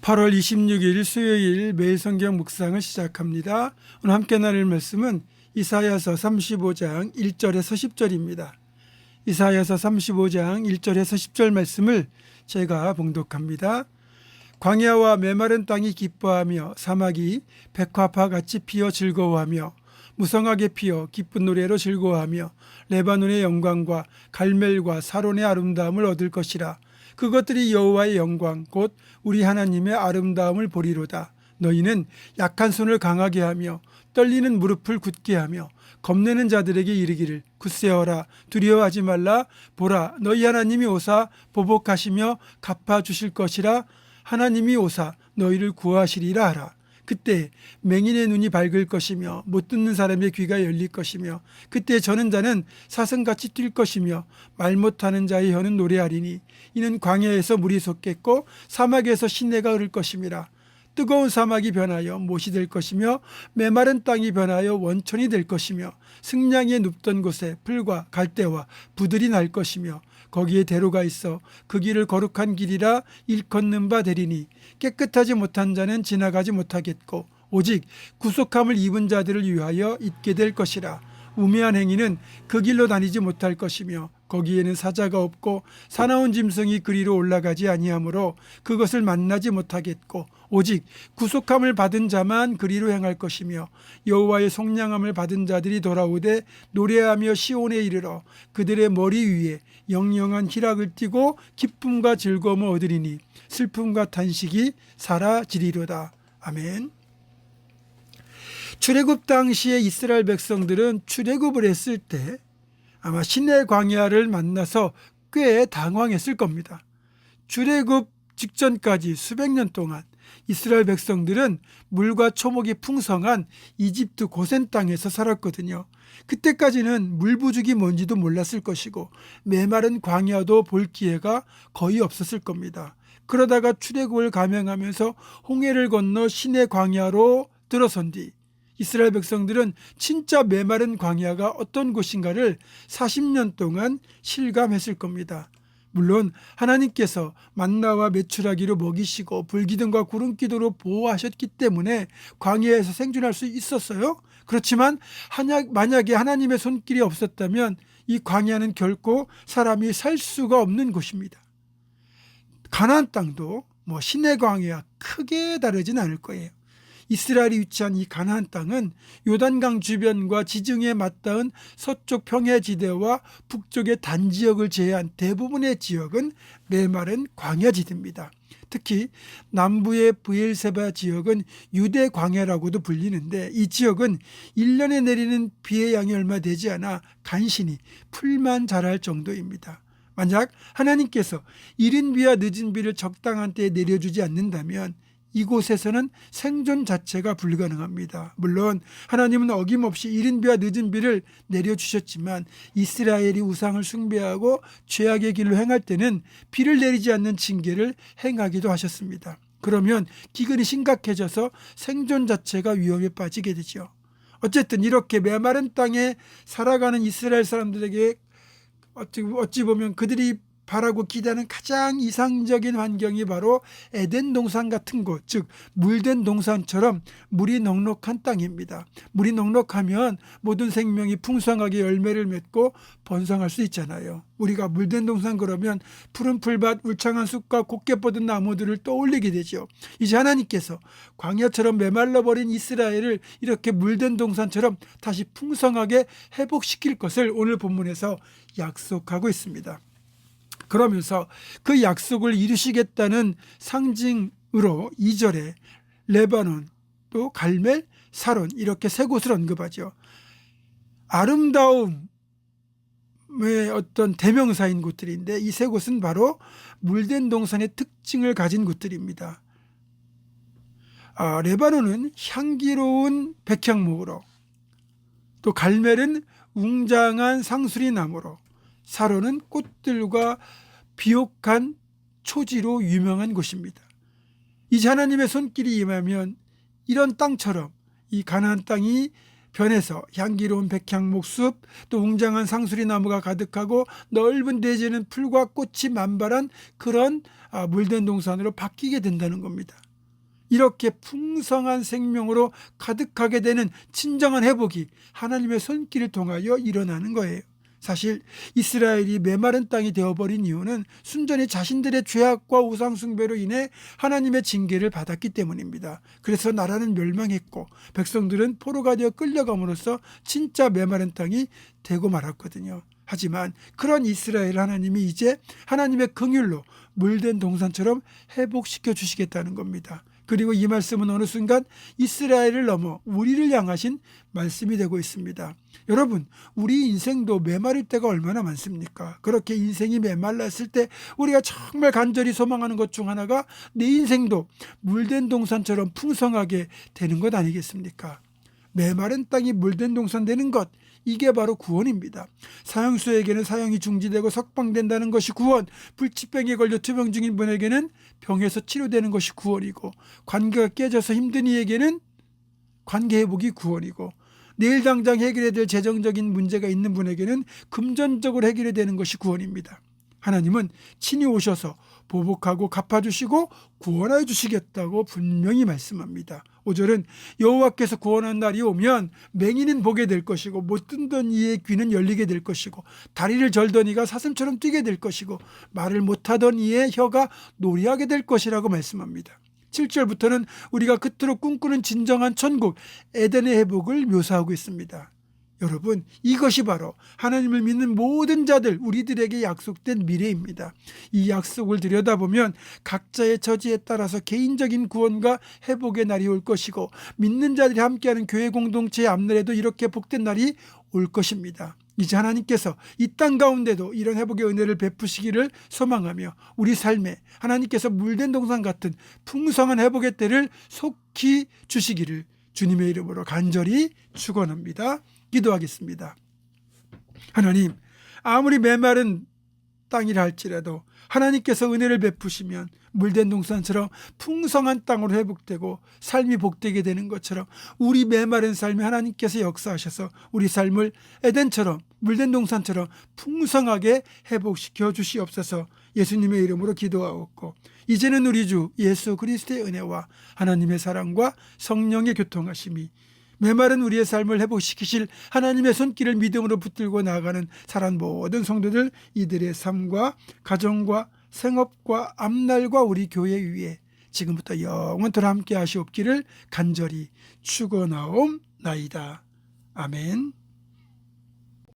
8월 26일 수요일 매일 성경 묵상을 시작합니다. 오늘 함께 나눌 말씀은 이사야서 35장 1절에서 10절입니다. 이사야서 35장 1절에서 10절 말씀을 제가 봉독합니다. 광야와 메마른 땅이 기뻐하며 사막이 백화파같이 피어 즐거워하며 무성하게 피어 기쁜 노래로 즐거워하며 레바논의 영광과 갈멜과 사론의 아름다움을 얻을 것이라. 그것들이 여호와의 영광 곧 우리 하나님의 아름다움을 보리로다. 너희는 약한 손을 강하게 하며 떨리는 무릎을 굳게 하며 겁내는 자들에게 이르기를 굳세어라 두려워하지 말라. 보라 너희 하나님이 오사 보복하시며 갚아주실 것이라. 하나님이 오사 너희를 구하시리라 하라. 그때 맹인의 눈이 밝을 것이며 못 듣는 사람의 귀가 열릴 것이며 그때 저는 자는 사슴같이 뛸 것이며 말 못하는 자의 혀는 노래하리니 이는 광야에서 물이 솟겠고 사막에서 시내가 흐를 것임이라. 뜨거운 사막이 변하여 못이 될 것이며 메마른 땅이 변하여 원천이 될 것이며 승냥이에 눕던 곳에 풀과 갈대와 부들이 날 것이며 거기에 대로가 있어 그 길을 거룩한 길이라 일컫는 바 되리니 깨끗하지 못한 자는 지나가지 못하겠고 오직 구속함을 입은 자들을 위하여 있게 될 것이라. 우매한 행위는 그 길로 다니지 못할 것이며 거기에는 사자가 없고 사나운 짐승이 그리로 올라가지 아니하므로 그것을 만나지 못하겠고 오직 구속함을 받은 자만 그리로 행할 것이며 여호와의 속량함을 받은 자들이 돌아오되 노래하며 시온에 이르러 그들의 머리 위에 영영한 희락을 띠고 기쁨과 즐거움을 얻으리니 슬픔과 탄식이 사라지리로다. 아멘. 출애굽 당시에 이스라엘 백성들은 출애굽을 했을 때 아마 시내 광야를 만나서 꽤 당황했을 겁니다. 출애굽 직전까지 수백 년 동안 이스라엘 백성들은 물과 초목이 풍성한 이집트 고센 땅에서 살았거든요. 그때까지는 물 부족이 뭔지도 몰랐을 것이고 메마른 광야도 볼 기회가 거의 없었을 겁니다. 그러다가 출애굽을 감행하면서 홍해를 건너 시내 광야로 들어선 뒤 이스라엘 백성들은 진짜 메마른 광야가 어떤 곳인가를 40년 동안 실감했을 겁니다. 물론 하나님께서 만나와 메추라기로 먹이시고 불기둥과 구름기둥으로 보호하셨기 때문에 광야에서 생존할 수 있었어요. 그렇지만 만약에 하나님의 손길이 없었다면 이 광야는 결코 사람이 살 수가 없는 곳입니다. 가나안 땅도 시내 광야와 크게 다르진 않을 거예요. 이스라엘이 위치한 이 가나안 땅은 요단강 주변과 지중해에 맞닿은 서쪽 평야지대와 북쪽의 단지역을 제외한 대부분의 지역은 메마른 광야지대입니다. 특히 남부의 브엘세바 지역은 유대 광야라고도 불리는데 이 지역은 1년에 내리는 비의 양이 얼마 되지 않아 간신히 풀만 자랄 정도입니다. 만약 하나님께서 이른 비와 늦은 비를 적당한 때에 내려주지 않는다면 이곳에서는 생존 자체가 불가능합니다. 물론 하나님은 어김없이 이른 비와 늦은 비를 내려주셨지만 이스라엘이 우상을 숭배하고 죄악의 길로 행할 때는 비를 내리지 않는 징계를 행하기도 하셨습니다. 그러면 기근이 심각해져서 생존 자체가 위험에 빠지게 되죠. 어쨌든 이렇게 메마른 땅에 살아가는 이스라엘 사람들에게 어찌 보면 그들이 바라고 기대하는 가장 이상적인 환경이 바로 에덴 동산 같은 곳, 즉 물된 동산처럼 물이 넉넉한 땅입니다. 물이 넉넉하면 모든 생명이 풍성하게 열매를 맺고 번성할 수 있잖아요. 우리가 물된 동산 그러면 푸른 풀밭, 울창한 숲과 곱게 뻗은 나무들을 떠올리게 되죠. 이제 하나님께서 광야처럼 메말라버린 이스라엘을 이렇게 물된 동산처럼 다시 풍성하게 회복시킬 것을 오늘 본문에서 약속하고 있습니다. 그러면서 그 약속을 이루시겠다는 상징으로 2절에 레바논, 또 갈멜, 사론 이렇게 세 곳을 언급하죠. 아름다움의 어떤 대명사인 곳들인데 이 세 곳은 바로 물된 동산의 특징을 가진 곳들입니다. 레바논은 향기로운 백향목으로, 또 갈멜은 웅장한 상수리 나무로, 사론은 꽃들과 비옥한 초지로 유명한 곳입니다. 이제 하나님의 손길이 임하면 이런 땅처럼 이 가나안 땅이 변해서 향기로운 백향목 숲, 또 웅장한 상수리 나무가 가득하고 넓은 대지는 풀과 꽃이 만발한 그런 물된 동산으로 바뀌게 된다는 겁니다. 이렇게 풍성한 생명으로 가득하게 되는 진정한 회복이 하나님의 손길을 통하여 일어나는 거예요. 사실 이스라엘이 메마른 땅이 되어버린 이유는 순전히 자신들의 죄악과 우상숭배로 인해 하나님의 징계를 받았기 때문입니다. 그래서 나라는 멸망했고 백성들은 포로가 되어 끌려감으로써 진짜 메마른 땅이 되고 말았거든요. 하지만 그런 이스라엘 하나님이 이제 하나님의 긍휼로 물된 동산처럼 회복시켜 주시겠다는 겁니다. 그리고 이 말씀은 어느 순간 이스라엘을 넘어 우리를 향하신 말씀이 되고 있습니다. 여러분, 우리 인생도 메마를 때가 얼마나 많습니까? 그렇게 인생이 메말랐을 때 우리가 정말 간절히 소망하는 것 중 하나가 내 인생도 물된 동산처럼 풍성하게 되는 것 아니겠습니까? 메마른 땅이 물된 동산 되는 것, 이게 바로 구원입니다. 사형수에게는 사형이 중지되고 석방된다는 것이 구원, 불치병에 걸려 투병 중인 분에게는 병에서 치료되는 것이 구원이고, 관계가 깨져서 힘든 이에게는 관계 회복이 구원이고, 내일 당장 해결해야 될 재정적인 문제가 있는 분에게는 금전적으로 해결해야 되는 것이 구원입니다. 하나님은 친히 오셔서 보복하고 갚아주시고 구원하여 주시겠다고 분명히 말씀합니다. 5절은 여호와께서 구원한 날이 오면 맹인은 보게 될 것이고 못 듣던 이의 귀는 열리게 될 것이고 다리를 절던 이가 사슴처럼 뛰게 될 것이고 말을 못하던 이의 혀가 노래하게 될 것이라고 말씀합니다. 7절부터는 우리가 그토록 꿈꾸는 진정한 천국 에덴의 회복을 묘사하고 있습니다. 여러분, 이것이 바로 하나님을 믿는 모든 자들, 우리들에게 약속된 미래입니다. 이 약속을 들여다보면 각자의 처지에 따라서 개인적인 구원과 회복의 날이 올 것이고, 믿는 자들이 함께하는 교회 공동체의 앞날에도 이렇게 복된 날이 올 것입니다. 이제 하나님께서 이 땅 가운데도 이런 회복의 은혜를 베푸시기를 소망하며 우리 삶에 하나님께서 물된 동산 같은 풍성한 회복의 때를 속히 주시기를 주님의 이름으로 간절히 축원합니다. 기도하겠습니다. 하나님, 아무리 메마른 땅이라 할지라도 하나님께서 은혜를 베푸시면 물된 동산처럼 풍성한 땅으로 회복되고 삶이 복되게 되는 것처럼 우리 메마른 삶에 하나님께서 역사하셔서 우리 삶을 에덴처럼 물된 동산처럼 풍성하게 회복시켜 주시옵소서. 예수님의 이름으로 기도하옵고, 이제는 우리 주 예수 그리스도의 은혜와 하나님의 사랑과 성령의 교통하심이 메마른 우리의 삶을 회복시키실 하나님의 손길을 믿음으로 붙들고 나아가는 사랑 모든 성도들, 이들의 삶과 가정과 생업과 앞날과 우리 교회 위에 지금부터 영원토록 함께 하시옵기를 간절히 축원하옵나이다. 아멘.